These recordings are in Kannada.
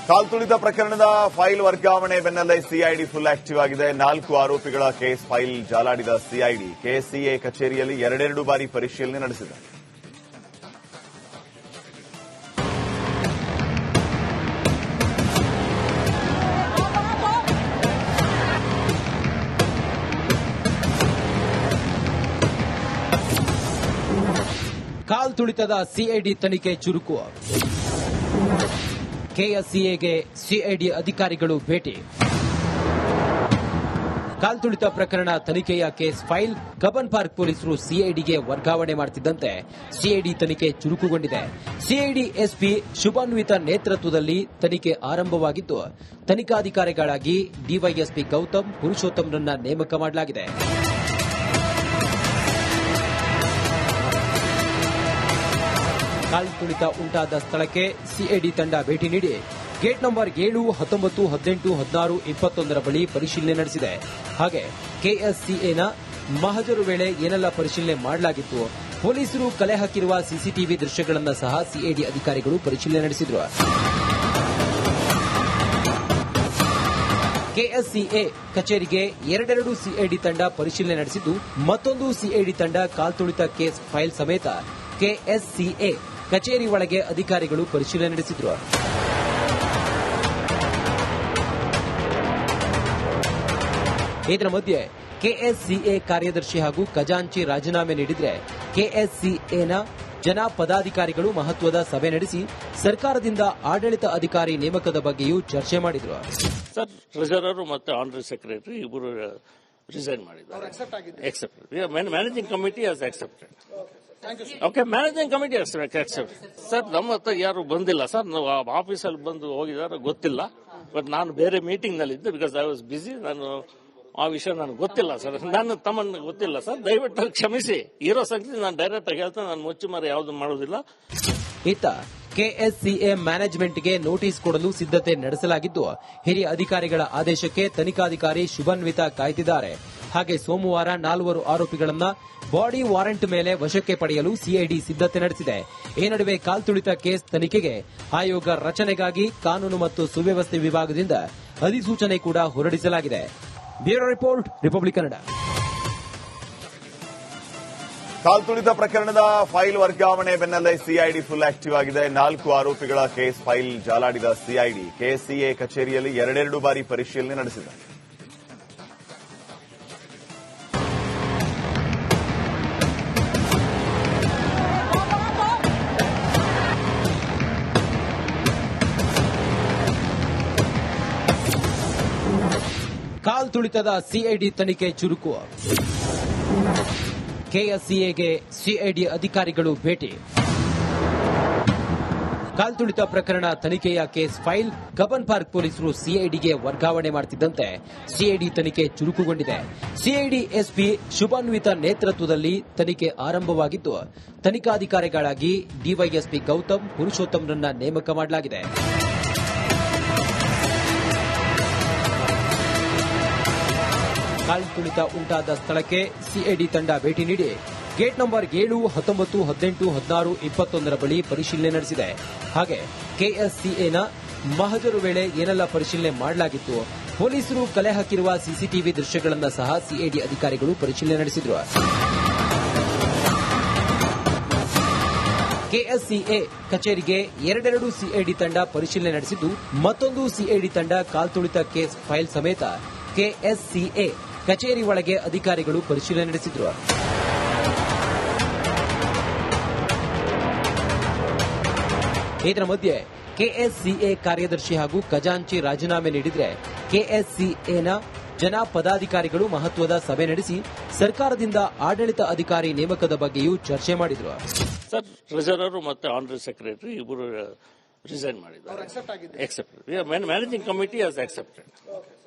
ಕಾಲ್ತುಳಿತ ಪ್ರಕರಣದ ಫೈಲ್ ವರ್ಗಾವಣೆ ಬೆನ್ನಲ್ಲೇ ಸಿಐಡಿ ಫುಲ್ ಆಕ್ಟಿವ್ ಆಗಿದೆ. 4 ಆರೋಪಿಗಳ ಕೇಸ್ ಫೈಲ್ ಜಾಲಾಡಿದ ಸಿಐಡಿ ಕೆಎಸ್ಸಿಎ ಕಚೇರಿಯಲ್ಲಿ ಎರಡೆರಡು ಬಾರಿ ಪರಿಶೀಲನೆ ನಡೆಸಿದೆ. ಕಾಲ್ತುಳಿತದ ಸಿಐಡಿ ತನಿಖೆ ಚುರುಕು. ಕೆಎಸ್ಸಿಎಗೆ ಸಿಐಡಿ ಅಧಿಕಾರಿಗಳು ಭೇಟಿ. ಕಾಲ್ತುಳಿತ ಪ್ರಕರಣ ತನಿಖೆಯ ಕೇಸ್ ಫೈಲ್ ಕಬ್ಬನ್ ಪಾರ್ಕ್ ಪೊಲೀಸರು ಸಿಐಡಿಗೆ ವರ್ಗಾವಣೆ ಮಾಡುತ್ತಿದ್ದಂತೆ ಸಿಐಡಿ ತನಿಖೆ ಚುರುಕುಗೊಂಡಿದೆ. ಸಿಐಡಿ ಎಸ್ಪಿ ಶುಭಾನ್ವಿತ ನೇತೃತ್ವದಲ್ಲಿ ತನಿಖೆ ಆರಂಭವಾಗಿದ್ದು, ತನಿಖಾಧಿಕಾರಿಗಳಾಗಿ ಡಿವೈಎಸ್ಪಿ ಗೌತಮ್ ಪುರುಷೋತ್ತಮ್ರನ್ನ ನೇಮಕ ಮಾಡಲಾಗಿದೆ. ಕಾಲ್ತುಳಿತ ಉಂಟಾದ ಸ್ಥಳಕ್ಕೆ ಸಿಐಡಿ ತಂಡ ಭೇಟಿ ನೀಡಿ ಗೇಟ್ ನಂಬರ್ 7, 19, 18, 16, 21 ಬಳಿ ಪರಿಶೀಲನೆ ನಡೆಸಿದೆ. ಹಾಗೆ ಕೆಎಸ್ಸಿಎನ ಮಹಜರು ವೇಳೆ ಏನೆಲ್ಲ ಪರಿಶೀಲನೆ ಮಾಡಲಾಗಿತ್ತು, ಪೊಲೀಸರು ಕಲೆ ಹಾಕಿರುವ ಸಿಸಿಟಿವಿ ದೃಶ್ಯಗಳನ್ನು ಸಹ ಸಿಐಡಿ ಅಧಿಕಾರಿಗಳು ಪರಿಶೀಲನೆ ನಡೆಸಿದರು. ಕೆಎಸ್ಸಿಎ ಕಚೇರಿಗೆ ಎರಡೆರಡು ಸಿಐಡಿ ತಂಡ ಪರಿಶೀಲನೆ ನಡೆಸಿದ್ದು, ಮತ್ತೊಂದು ಸಿಐಡಿ ತಂಡ ಕಾಲ್ತುಳಿತ ಕೇಸ್ ಫೈಲ್ ಸಮೇತ ಕೆಎಸ್ಸಿಎ ಕಚೇರಿ ಒಳಗೆ ಅಧಿಕಾರಿಗಳು ಪರಿಶೀಲನೆ ನಡೆಸಿದರು. ಇದರ ಮಧ್ಯೆ ಕೆಎಸ್ಸಿಎ ಕಾರ್ಯದರ್ಶಿ ಹಾಗೂ ಖಜಾಂಚಿ ರಾಜೀನಾಮೆ ನೀಡಿದರೆ ಕೆಎಸ್ಸಿಎನ ಜನ ಪದಾಧಿಕಾರಿಗಳು ಮಹತ್ವದ ಸಭೆ ನಡೆಸಿ ಸರ್ಕಾರದಿಂದ ಆಡಳಿತ ಅಧಿಕಾರಿ ನೇಮಕದ ಬಗ್ಗೆಯೂ ಚರ್ಚೆ ಮಾಡಿದರು. ಸರ್, ಟ್ರೆಜರರ್ ಮತ್ತು ಆನರರಿ ಸೆಕ್ರೆಟರಿ ಇಬ್ಬರು ರಿಸೈನ್ ಮಾಡಿದ್ದಾರೆ. Managing committee has accepted. Okay, managing committee accept. Sir, ನಮ್ಮ ಹತ್ರ ಯಾರು ಬಂದಿಲ್ಲ ಸರ್. ನಾವು ಆಫೀಸಲ್ಲಿ ಬಂದು ಹೋಗಿದಾರೆ ಗೊತ್ತಿಲ್ಲ. ಬಟ್ ನಾನು ಬೇರೆ ಮೀಟಿಂಗ್ ನಲ್ಲಿ ಇದ್ದೆ. Because I was busy. ನಾನು ಆ ವಿಷಯ ನನಗೆ ಗೊತ್ತಿಲ್ಲ ಸರ್. ನನ್ನ ತಮ್ಮನ್ನ ಗೊತ್ತಿಲ್ಲ ಸರ್. ದಯವಿಟ್ಟು ಕ್ಷಮಿಸಿ. ಇರೋ ಸಂಗತಿ ನಾನು ಡೈರೆಕ್ಟ್ ಆಗಿ ಹೇಳ್ತೇನೆ. ನಾನು ಮುಚ್ಚುಮರೆ ಯಾವುದು ಮಾಡೋದಿಲ್ಲ. ಇತ್ತ ಕೆಎಸ್ಸಿಎ ಮ್ಯಾನೇಜ್ಮೆಂಟ್ಗೆ ನೋಟಿಸ್ ಕೊಡಲು ಸಿದ್ದತೆ ನಡೆಸಲಾಗಿದ್ದು, ಹಿರಿಯ ಅಧಿಕಾರಿಗಳ ಆದೇಶಕ್ಕೆ ತನಿಖಾಧಿಕಾರಿ ಶುಭಾನ್ವಿತ ಕಾಯ್ದಿದ್ದಾರೆ. ಹಾಗೆ ಸೋಮವಾರ 4 ಆರೋಪಿಗಳನ್ನ ಬಾಡಿ ವಾರೆಂಟ್ ಮೇಲೆ ವಶಕ್ಕೆ ಪಡೆಯಲು ಸಿಐಡಿ ಸಿದ್ದತೆ ನಡೆಸಿದೆ. ಈ ನಡುವೆ ಕಾಲ್ತುಳಿತ ಕೇಸ್ ತನಿಖೆಗೆ ಆಯೋಗ ರಚನೆಗಾಗಿ ಕಾನೂನು ಮತ್ತು ಸುವ್ಯವಸ್ಥೆ ವಿಭಾಗದಿಂದ ಅಧಿಸೂಚನೆ ಕೂಡ ಹೊರಡಿಸಲಾಗಿದೆ. Bureau report, Republic Kannada. ಕಾಲ್ತುಳಿತ ಪ್ರಕರಣದ ಫೈಲ್ ವರ್ಗಾವಣೆ ಬೆನ್ನಲ್ಲೇ ಸಿಐಡಿ ಫುಲ್ ಆಕ್ಟಿವ್ ಆಗಿದೆ. 4 ಆರೋಪಿಗಳ ಕೇಸ್ ಫೈಲ್ ಜಾಲಾಡಿದ ಸಿಐಡಿ ಕೆಎಸ್ಸಿಎ ಕಚೇರಿಯಲ್ಲಿ ಎರಡೆರಡು ಬಾರಿ ಪರಿಶೀಲನೆ ನಡೆಸಿದೆ. ಕಾಲ್ತುಳಿತದ ಸಿಐಡಿ ತನಿಖೆ ಚುರುಕು. ಕೆಎಸ್ಸಿಎಗೆ ಸಿಐಡಿ ಅಧಿಕಾರಿಗಳು ಭೇಟಿ. ಕಾಲ್ತುಳಿತ ಪ್ರಕರಣ ತನಿಖೆಯ ಕೇಸ್ ಫೈಲ್ ಕಬ್ಬನ್ ಪಾರ್ಕ್ ಪೊಲೀಸರು ಸಿಐಡಿಗೆ ವರ್ಗಾವಣೆ ಮಾಡುತ್ತಿದ್ದಂತೆ ಸಿಐಡಿ ತನಿಖೆ ಚುರುಕುಗೊಂಡಿದೆ. ಸಿಐಡಿ ಎಸ್ಪಿ ಶುಭಾನ್ವಿತ ನೇತೃತ್ವದಲ್ಲಿ ತನಿಖೆ ಆರಂಭವಾಗಿದ್ದು, ತನಿಖಾಧಿಕಾರಿಗಳಾಗಿ ಡಿವೈಎಸ್ಪಿ ಗೌತಮ್ ಪುರುಷೋತ್ತಮ್ರನ್ನ ನೇಮಕ ಮಾಡಲಾಗಿದೆ. ಕಾಲ್ತುಳಿತ ಉಂಟಾದ ಸ್ಥಳಕ್ಕೆ ಸಿಐಡಿ ತಂಡ ಭೇಟಿ ನೀಡಿ ಗೇಟ್ ನಂಬರ್ 7, 19, 18, 16, 21 ಬಳಿ ಪರಿಶೀಲನೆ ನಡೆಸಿದೆ. ಹಾಗೆ ಕೆಎಸ್ಸಿಎನ ಮಹಜರು ವೇಳೆ ಏನೆಲ್ಲ ಪರಿಶೀಲನೆ ಮಾಡಲಾಗಿತ್ತು, ಪೊಲೀಸರು ಕಲೆ ಹಾಕಿರುವ ಸಿಸಿಟಿವಿ ದೃಶ್ಯಗಳನ್ನು ಸಹ ಸಿಐಡಿ ಅಧಿಕಾರಿಗಳು ಪರಿಶೀಲನೆ ನಡೆಸಿದರು. ಕೆಎಸ್ಸಿಎ ಕಚೇರಿಗೆ ಎರಡೆರಡು ಸಿಐಡಿ ತಂಡ ಪರಿಶೀಲನೆ ನಡೆಸಿದ್ದು, ಮತ್ತೊಂದು ಸಿಐಡಿ ತಂಡ ಕಾಲ್ತುಳಿತ ಕೇಸ್ ಫೈಲ್ ಸಮೇತ ಕೆಎಸ್ಸಿಎ ಕಚೇರಿ ಒಳಗೆ ಅಧಿಕಾರಿಗಳು ಪರಿಶೀಲನೆ ನಡೆಸಿದರು. ಇದರ ಮಧ್ಯೆ ಕೆಎಸ್ಸಿಎ ಕಾರ್ಯದರ್ಶಿ ಹಾಗೂ ಖಜಾಂಚಿ ರಾಜೀನಾಮೆ ನೀಡಿದರೆ ಕೆಎಸ್ಸಿಎನ ಜನ ಪದಾಧಿಕಾರಿಗಳು ಮಹತ್ವದ ಸಭೆ ನಡೆಸಿ ಸರ್ಕಾರದಿಂದ ಆಡಳಿತ ಅಧಿಕಾರಿ ನೇಮಕದ ಬಗ್ಗೆಯೂ ಚರ್ಚೆ ಮಾಡಿದರು. ಸರ್, ಟ್ರೆಜರರ್ ಮತ್ತು ಆನರರಿ ಸೆಕ್ರೆಟರಿ ಇಬ್ಬರು ರಿಸೈನ್ ಮಾಡಿದ್ದಾರೆ. Managing committee has accepted.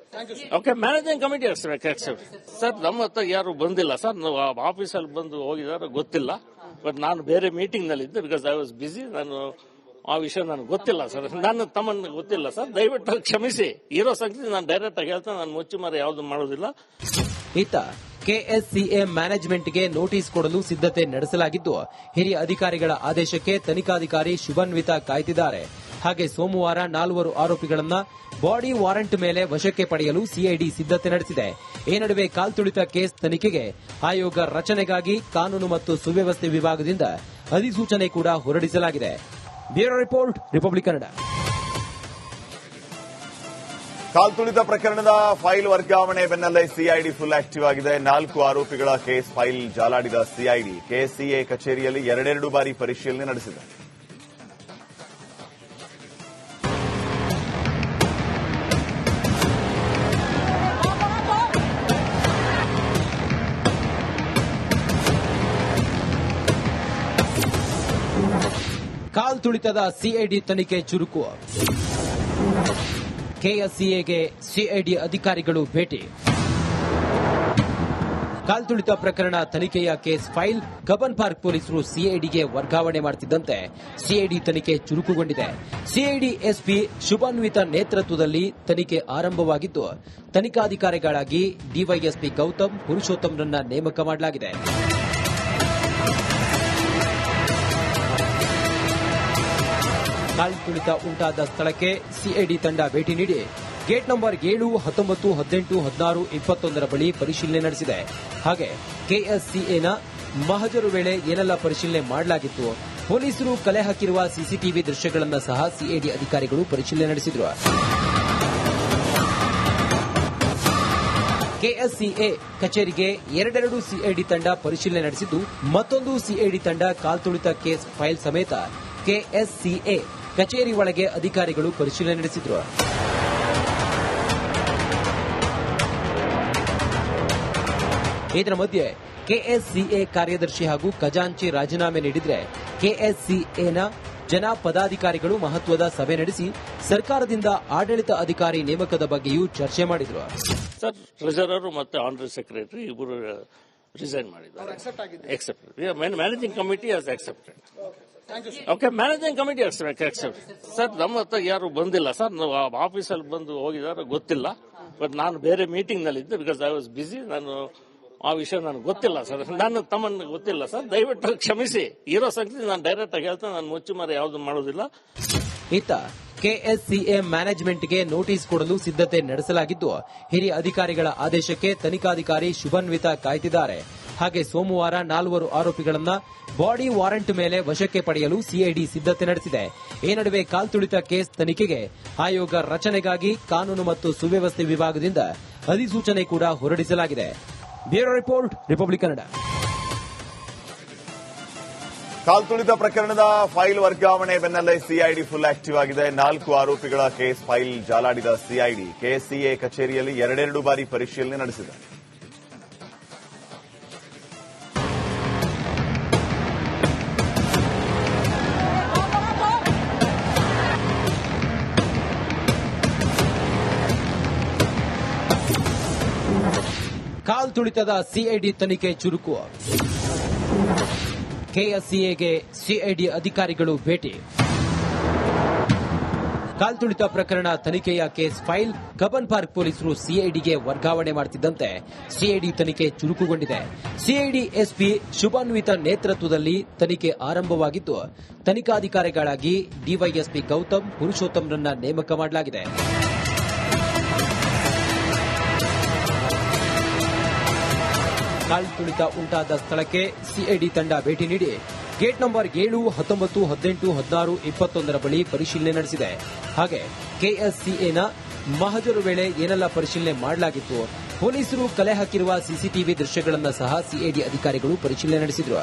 Okay, managing committee accept. Sir, ನಮ್ಮ ಹತ್ರ ಯಾರು ಬಂದಿಲ್ಲ ಸರ್. ನಾವು ಆಫೀಸಲ್ಲಿ ಬಂದು ಹೋಗಿದಾರೆ ಗೊತ್ತಿಲ್ಲ. ಬಟ್ ನಾನು ಬೇರೆ ಮೀಟಿಂಗ್ ನಲ್ಲಿ ಇದ್ದೆ. Because I was busy. ನಾನು ಆ ವಿಷಯ ನನಗೆ ಗೊತ್ತಿಲ್ಲ ಸರ್. ನನ್ನ ತಮ್ಮನ್ನ ಗೊತ್ತಿಲ್ಲ ಸರ್. ದಯವಿಟ್ಟು ಕ್ಷಮಿಸಿ. ಇರೋ ಸಂಗತಿ ನಾನು ಡೈರೆಕ್ಟ್ ಆಗಿ ಹೇಳ್ತೇನೆ. ನಾನು ಮುಚ್ಚುಮರೆ ಯಾವುದು ಮಾಡೋದಿಲ್ಲ. ಇತ್ತ ಕೆಎಸ್ಸಿಎ ಮ್ಯಾನೇಜ್ಮೆಂಟ್ಗೆ ನೋಟಿಸ್ ಕೊಡಲು ಸಿದ್ದತೆ ನಡೆಸಲಾಗಿದ್ದು, ಹಿರಿಯ ಅಧಿಕಾರಿಗಳ ಆದೇಶಕ್ಕೆ ತನಿಖಾಧಿಕಾರಿ ಶುಭಾನ್ವಿತ ಕಾಯ್ದಿದ್ದಾರೆ. ಹಾಗೆ ಸೋಮವಾರ 4 ಆರೋಪಿಗಳನ್ನ ಬಾಡಿ ವಾರೆಂಟ್ ಮೇಲೆ ವಶಕ್ಕೆ ಪಡೆಯಲು ಸಿಐಡಿ ಸಿದ್ದತೆ ನಡೆಸಿದೆ. ಈ ನಡುವೆ ಕಾಲ್ತುಳಿತ ಕೇಸ್ ತನಿಖೆಗೆ ಆಯೋಗ ರಚನೆಗಾಗಿ ಕಾನೂನು ಮತ್ತು ಸುವ್ಯವಸ್ಥೆ ವಿಭಾಗದಿಂದ ಅಧಿಸೂಚನೆ ಕೂಡ ಹೊರಡಿಸಲಾಗಿದೆ. Bureau report, Republic Kannada. ಕಾಲ್ತುಳಿತ ಪ್ರಕರಣದ ಫೈಲ್ ವರ್ಗಾವಣೆ ಬೆನ್ನಲ್ಲೇ ಸಿಐಡಿ ಫುಲ್ ಆಕ್ಟಿವ್ ಆಗಿದೆ. 4 ಆರೋಪಿಗಳ ಕೇಸ್ ಫೈಲ್ ಜಾಲಾಡಿದ ಸಿಐಡಿ ಕೆಎಸ್ಸಿಎ ಕಚೇರಿಯಲ್ಲಿ 2 ಬಾರಿ ಪರಿಶೀಲನೆ ನಡೆಸಿದೆ. ಕಾಲ್ತುಳಿತದ ಸಿಐಡಿ ತನಿಖೆ ಚುರುಕು. ಕೆಎಸ್ಸಿಎಗೆ ಸಿಐಡಿ ಅಧಿಕಾರಿಗಳು ಭೇಟಿ. ಕಾಲ್ತುಳಿತ ಪ್ರಕರಣ ತನಿಖೆಯ ಕೇಸ್ ಫೈಲ್ ಕಬ್ಬನ್ ಪಾರ್ಕ್ ಪೊಲೀಸರು ಸಿಐಡಿಗೆ ವರ್ಗಾವಣೆ ಮಾಡುತ್ತಿದ್ದಂತೆ ಸಿಐಡಿ ತನಿಖೆ ಚುರುಕುಗೊಂಡಿದೆ. ಸಿಐಡಿ ಎಸ್ಪಿ ಶುಭಾನ್ವಿತ ನೇತೃತ್ವದಲ್ಲಿ ತನಿಖೆ ಆರಂಭವಾಗಿದ್ದು, ತನಿಖಾಧಿಕಾರಿಗಳಾಗಿ ಡಿವೈಎಸ್ಪಿ ಗೌತಮ್ ಪುರುಷೋತ್ತಮ್ರನ್ನ ನೇಮಕ ಮಾಡಲಾಗಿದೆ. ಕಾಲ್ತುಳಿತ ಉಂಟಾದ ಸ್ಥಳಕ್ಕೆ ಸಿಐಡಿ ತಂಡ ಭೇಟಿ ನೀಡಿ ಗೇಟ್ ನಂಬರ್ 7, 19, 18, 16, 21 ಬಳಿ ಪರಿಶೀಲನೆ ನಡೆಸಿದೆ. ಹಾಗೆ ಕೆಎಸ್ಸಿಎನ ಮಹಜರು ವೇಳೆ ಏನೆಲ್ಲ ಪರಿಶೀಲನೆ ಮಾಡಲಾಗಿತ್ತು, ಪೊಲೀಸರು ಕಲೆ ಹಾಕಿರುವ ಸಿಸಿಟಿವಿ ದೃಶ್ಯಗಳನ್ನು ಸಹ ಸಿಐಡಿ ಅಧಿಕಾರಿಗಳು ಪರಿಶೀಲನೆ ನಡೆಸಿದರು. ಕೆಎಸ್ಸಿಎ ಕಚೇರಿಗೆ 2 ಸಿಐಡಿ ತಂಡ ಪರಿಶೀಲನೆ ನಡೆಸಿದ್ದು, ಮತ್ತೊಂದು ಸಿಐಡಿ ತಂಡ ಕಾಲ್ತುಳಿತ ಕೇಸ್ ಫೈಲ್ ಸಮೇತ ಕೆಎಸ್ಸಿಎ ಕಚೇರಿ ಒಳಗೆ ಅಧಿಕಾರಿಗಳು ಪರಿಶೀಲನೆ ನಡೆಸಿದರು. ಇದರ ಮಧ್ಯೆ ಕೆಎಸ್ಸಿಎ ಕಾರ್ಯದರ್ಶಿ ಹಾಗೂ ಖಜಾಂಚಿ ರಾಜೀನಾಮೆ ನೀಡಿದರೆ ಕೆಎಸ್ಸಿಎನ ಜನ ಪದಾಧಿಕಾರಿಗಳು ಮಹತ್ವದ ಸಭೆ ನಡೆಸಿ ಸರ್ಕಾರದಿಂದ ಆಡಳಿತ ಅಧಿಕಾರಿ ನೇಮಕದ ಬಗ್ಗೆಯೂ ಚರ್ಚೆ ಮಾಡಿದರು. ಸರ್, ಟ್ರೆಜರರ್ ಮತ್ತೆ ಆನರರಿ ಸೆಕ್ರೆಟರಿ ಇಬ್ಬರು ರಿಸೈನ್ ಮಾಡಿದ್ದಾರೆ. Managing committee has accepted. Okay, managing committee accept. Sir, ನಮ್ಮ ಹತ್ರ ಯಾರು ಬಂದಿಲ್ಲ ಸರ್. ನಾವು ಆಫೀಸಲ್ಲಿ ಬಂದು ಹೋಗಿದಾರೆ ಗೊತ್ತಿಲ್ಲ. ಬಟ್ ನಾನು ಬೇರೆ ಮೀಟಿಂಗ್ ನಲ್ಲಿ ಇದ್ದೆ. Because I was busy. ನಾನು ಆ ವಿಷಯ ನನಗೆ ಗೊತ್ತಿಲ್ಲ ಸರ್. ನಾನು ತಮ್ಮನ್ನು ಗೊತ್ತಿಲ್ಲ ಸರ್. ದಯವಿಟ್ಟು ಕ್ಷಮಿಸಿ. ಇರೋ ಸಂಗತಿ ನಾನು ಡೈರೆಕ್ಟ್ ಆಗಿ ಹೇಳ್ತೇನೆ. ನಾನು ಮುಚ್ಚುಮರೆ ಯಾವುದು ಮಾಡೋದಿಲ್ಲ. ಇತ್ತ ಕೆಎಸ್ಸಿಎ ಮ್ಯಾನೇಜ್ಮೆಂಟ್ಗೆ ನೋಟಿಸ್ ಕೊಡಲು ಸಿದ್ದತೆ ನಡೆಸಲಾಗಿದ್ದು, ಹಿರಿಯ ಅಧಿಕಾರಿಗಳ ಆದೇಶಕ್ಕೆ ತನಿಖಾಧಿಕಾರಿ ಶುಭನ್ವಿತಾ ಕಾಯ್ತಿದ್ದಾರೆ. ಹಾಗೆ ಸೋಮವಾರ 4 ಆರೋಪಿಗಳನ್ನ ಬಾಡಿ ವಾರೆಂಟ್ ಮೇಲೆ ವಶಕ್ಕೆ ಪಡೆಯಲು ಸಿಐಡಿ ಸಿದ್ದತೆ ನಡೆಸಿದೆ. ಈ ನಡುವೆ ಕಾಲ್ತುಳಿತ ಕೇಸ್ ತನಿಖೆಗೆ ಆಯೋಗ ರಚನೆಗಾಗಿ ಕಾನೂನು ಮತ್ತು ಸುವ್ಯವಸ್ಥೆ ವಿಭಾಗದಿಂದ ಅಧಿಸೂಚನೆ ಕೂಡ ಹೊರಡಿಸಲಾಗಿದೆ. Bureau report, Republic Kannada. ಕಾಲ್ತುಳಿತ ಪ್ರಕರಣದ ಫೈಲ್ ವರ್ಗಾವಣೆ ಬೆನ್ನಲ್ಲೇ ಸಿಐಡಿ ಫುಲ್ ಆಕ್ಟಿವ್ ಆಗಿದೆ. 4 ಆರೋಪಿಗಳ ಕೇಸ್ ಫೈಲ್ ಜಾಲಾಡಿದ ಸಿಐಡಿ ಕೆಎಸ್ಸಿಎ ಕಚೇರಿಯಲ್ಲಿ 2 ಬಾರಿ ಪರಿಶೀಲನೆ ನಡೆಸಿದೆ. ಕಾಲ್ತುಳಿತದ ಸಿಐಡಿ ತನಿಖೆ ಚುರುಕು. ಕೆಎಸ್ಸಿಎಗೆ ಸಿಐಡಿ ಅಧಿಕಾರಿಗಳು ಭೇಟಿ. ಕಾಲ್ತುಳಿತ ಪ್ರಕರಣ ತನಿಖೆಯ ಕೇಸ್ ಫೈಲ್ ಕಬ್ಬನ್ ಪಾರ್ಕ್ ಪೊಲೀಸರು ಸಿಐಡಿಗೆ ವರ್ಗಾವಣೆ ಮಾಡುತ್ತಿದ್ದಂತೆ ಸಿಐಡಿ ತನಿಖೆ ಚುರುಕುಗೊಂಡಿದೆ. ಸಿಐಡಿ ಎಸ್ಪಿ ಶುಭಾನ್ವಿತ ನೇತೃತ್ವದಲ್ಲಿ ತನಿಖೆ ಆರಂಭವಾಗಿದ್ದು, ತನಿಖಾಧಿಕಾರಿಗಳಾಗಿ ಡಿವೈಎಸ್ಪಿ ಗೌತಮ್ ಪುರುಷೋತ್ತಮ್ರನ್ನ ನೇಮಕ ಮಾಡಲಾಗಿದೆ. ಕಾಲ್ತುಳಿತ ಉಂಟಾದ ಸ್ಥಳಕ್ಕೆ ಸಿಐಡಿ ತಂಡ ಭೇಟಿ ನೀಡಿ ಗೇಟ್ ನಂಬರ್ 7, 19, 18, 16, 21 ಬಳಿ ಪರಿಶೀಲನೆ ನಡೆಸಿದೆ. ಹಾಗೆ ಕೆಎಸ್ಸಿಎನ ಮಹಜರು ವೇಳೆ ಏನೆಲ್ಲ ಪರಿಶೀಲನೆ ಮಾಡಲಾಗಿತ್ತು, ಪೊಲೀಸರು ಕಲೆ ಹಾಕಿರುವ ಸಿಸಿಟಿವಿ ದೃಶ್ಯಗಳನ್ನು ಸಹ ಸಿಐಡಿ ಅಧಿಕಾರಿಗಳು ಪರಿಶೀಲನೆ ನಡೆಸಿದರು.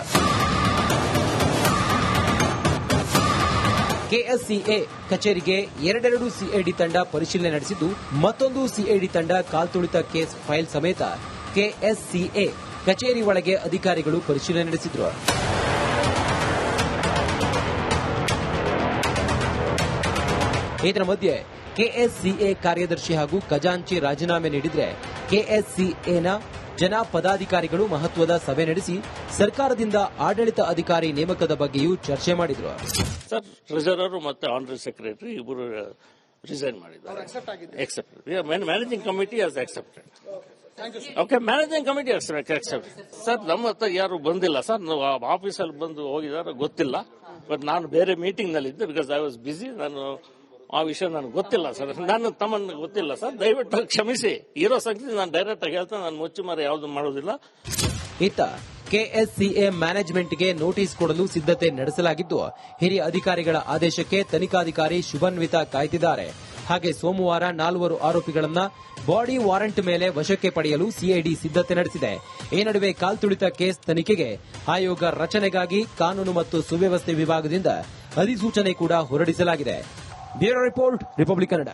ಕೆಎಸ್ಸಿಎ ಕಚೇರಿಗೆ 2 ಸಿಐಡಿ ತಂಡ ಪರಿಶೀಲನೆ ನಡೆಸಿದ್ದು, ಮತ್ತೊಂದು ಸಿಐಡಿ ತಂಡ ಕಾಲ್ತುಳಿತ ಕೇಸ್ ಫೈಲ್ ಸಮೇತ ಕೆಎಸ್ಸಿಎ ಕಚೇರಿ ಒಳಗೆ ಅಧಿಕಾರಿಗಳು ಪರಿಶೀಲನೆ ನಡೆಸಿದರು. ಇದರ ಮಧ್ಯೆ ಕೆಎಸ್ಸಿಎ ಕಾರ್ಯದರ್ಶಿ ಹಾಗೂ ಖಜಾಂಚಿ ರಾಜೀನಾಮೆ ನೀಡಿದರೆ ಕೆಎಸ್ಸಿಎನ ಜನ ಪದಾಧಿಕಾರಿಗಳು ಮಹತ್ವದ ಸಭೆ ನಡೆಸಿ ಸರ್ಕಾರದಿಂದ ಆಡಳಿತ ಅಧಿಕಾರಿ ನೇಮಕದ ಬಗ್ಗೆಯೂ ಚರ್ಚೆ ಮಾಡಿದರು. ಸರ್, ಟ್ರೆಜರರ್ ಮತ್ತೆ ಆನರರಿ ಸೆಕ್ರೆಟರಿ ಇಬ್ಬರು ರಿಸೈನ್ ಮಾಡಿದ್ದಾರೆ. Managing committee has accepted. Okay, managing committee accept. Sir, ನಮ್ಮ ಹತ್ರ ಯಾರು ಬಂದಿಲ್ಲ ಸರ್. ನಾವು ಆಫೀಸಲ್ಲಿ ಬಂದು ಹೋಗಿದಾರೆ ಗೊತ್ತಿಲ್ಲ. ಬಟ್ ನಾನು ಬೇರೆ ಮೀಟಿಂಗ್ ನಲ್ಲಿ ಇದ್ದೆ, ಬಿಕಾಸ್ ಐ ವಾಸ್ ಬಿಸಿ. ನಾನು ಆ ವಿಷಯ ನನಗೆ ಗೊತ್ತಿಲ್ಲ ಸರ್, ನಾನು ತಮ್ಮನ್ನು ಗೊತ್ತಿಲ್ಲ ಸರ್, ದಯವಿಟ್ಟು ಕ್ಷಮಿಸಿ. ಇರೋ ಸಂಗತಿ ನಾನು ಡೈರೆಕ್ಟ್ ಆಗಿ ಹೇಳ್ತೇನೆ, ನಾನು ಮುಚ್ಚುಮರೆ ಯಾವುದು ಮಾಡೋದಿಲ್ಲ. ಇತ್ತ ಕೆಎಸ್ಸಿಎ ಮ್ಯಾನೇಜ್ಮೆಂಟ್ಗೆ ನೋಟಿಸ್ ಕೊಡಲು ಸಿದ್ಧತೆ ನಡೆಸಲಾಗಿದ್ದು, ಹಿರಿಯ ಅಧಿಕಾರಿಗಳ ಆದೇಶಕ್ಕೆ ತನಿಖಾಧಿಕಾರಿ ಶುಭನ್ವಿತಾ ಕಾಯ್ದಿದ್ದಾರೆ. ಹಾಗೆ ಸೋಮವಾರ 4 ಆರೋಪಿಗಳನ್ನ ಬಾಡಿ ವಾರೆಂಟ್ ಮೇಲೆ ವಶಕ್ಕೆ ಪಡೆಯಲು ಸಿಐಡಿ ಸಿದ್ಧತೆ ನಡೆಸಿದೆ. ಈ ನಡುವೆ ಕಾಲ್ತುಳಿತ ಕೇಸ್ ತನಿಖೆಗೆ ಆಯೋಗ ರಚನೆಗಾಗಿ ಕಾನೂನು ಮತ್ತು ಸುವ್ಯವಸ್ಥೆ ವಿಭಾಗದಿಂದ ಅಧಿಸೂಚನೆ ಕೂಡ ಹೊರಡಿಸಲಾಗಿದೆ. Bureau report, Republic Kannada.